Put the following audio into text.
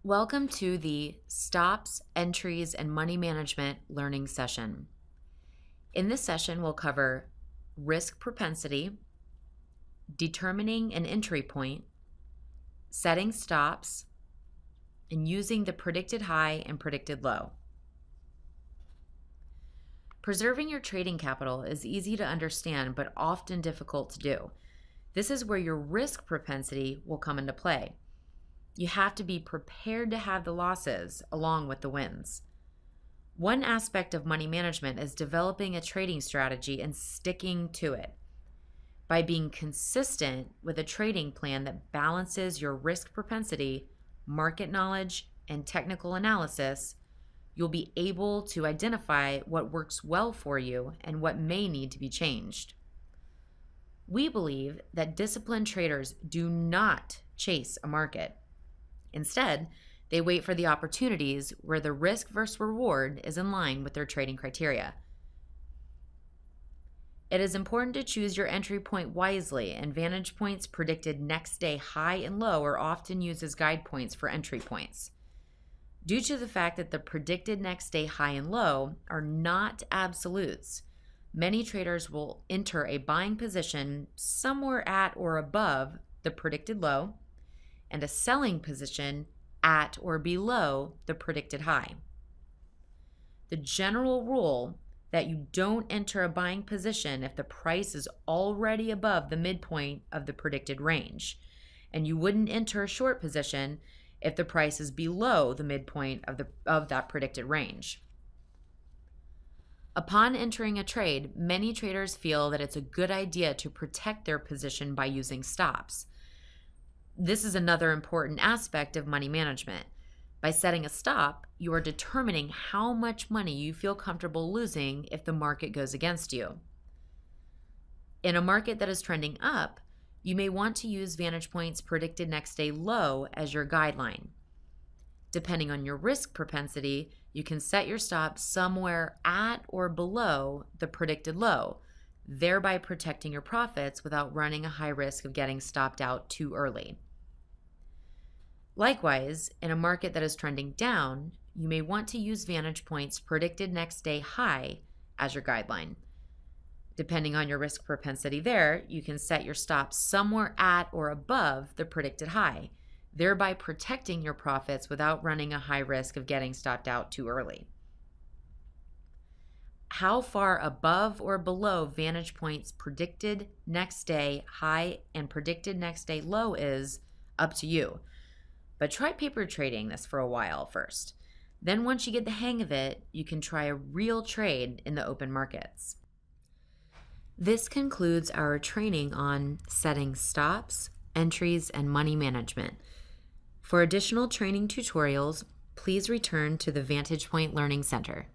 Welcome to the Stops, Entries, and Money Management learning session. In this session, we'll cover risk propensity, determining an entry point, setting stops, and using the predicted high and predicted low. Preserving your trading capital is easy to understand but often difficult to do. This is where your risk propensity will come into play. You have to be prepared to have the losses along with the wins. One aspect of money management is developing a trading strategy and sticking to it. By being consistent with a trading plan that balances your risk propensity, market knowledge, and technical analysis, you'll be able to identify what works well for you and what may need to be changed. We believe that disciplined traders do not chase a market. Instead, they wait for the opportunities where the risk versus reward is in line with their trading criteria. It is important to choose your entry point wisely, and vantage points predicted next day high and low are often used as guide points for entry points. Due to the fact that the predicted next day high and low are not absolutes, many traders will enter a buying position somewhere at or above the predicted low, and a selling position at or below the predicted high. The general rule that you don't enter a buying position if the price is already above the midpoint of the predicted range, and you wouldn't enter a short position if the price is below the midpoint of that predicted range. Upon entering a trade, many traders feel that it's a good idea to protect their position by using stops. This is another important aspect of money management. By setting a stop, you are determining how much money you feel comfortable losing if the market goes against you. In a market that is trending up, you may want to use vantage points predicted next day low as your guideline. Depending on your risk propensity, you can set your stop somewhere at or below the predicted low, thereby protecting your profits without running a high risk of getting stopped out too early. Likewise, in a market that is trending down, you may want to use vantage points predicted next day high as your guideline. Depending on your risk propensity there, you can set your stop somewhere at or above the predicted high, thereby protecting your profits without running a high risk of getting stopped out too early. How far above or below vantage points predicted next day high and predicted next day low is up to you. But try paper trading this for a while first. Then once you get the hang of it, you can try a real trade in the open markets. This concludes our training on setting stops, entries, and money management. For additional training tutorials, please return to the Vantage Point Learning Center.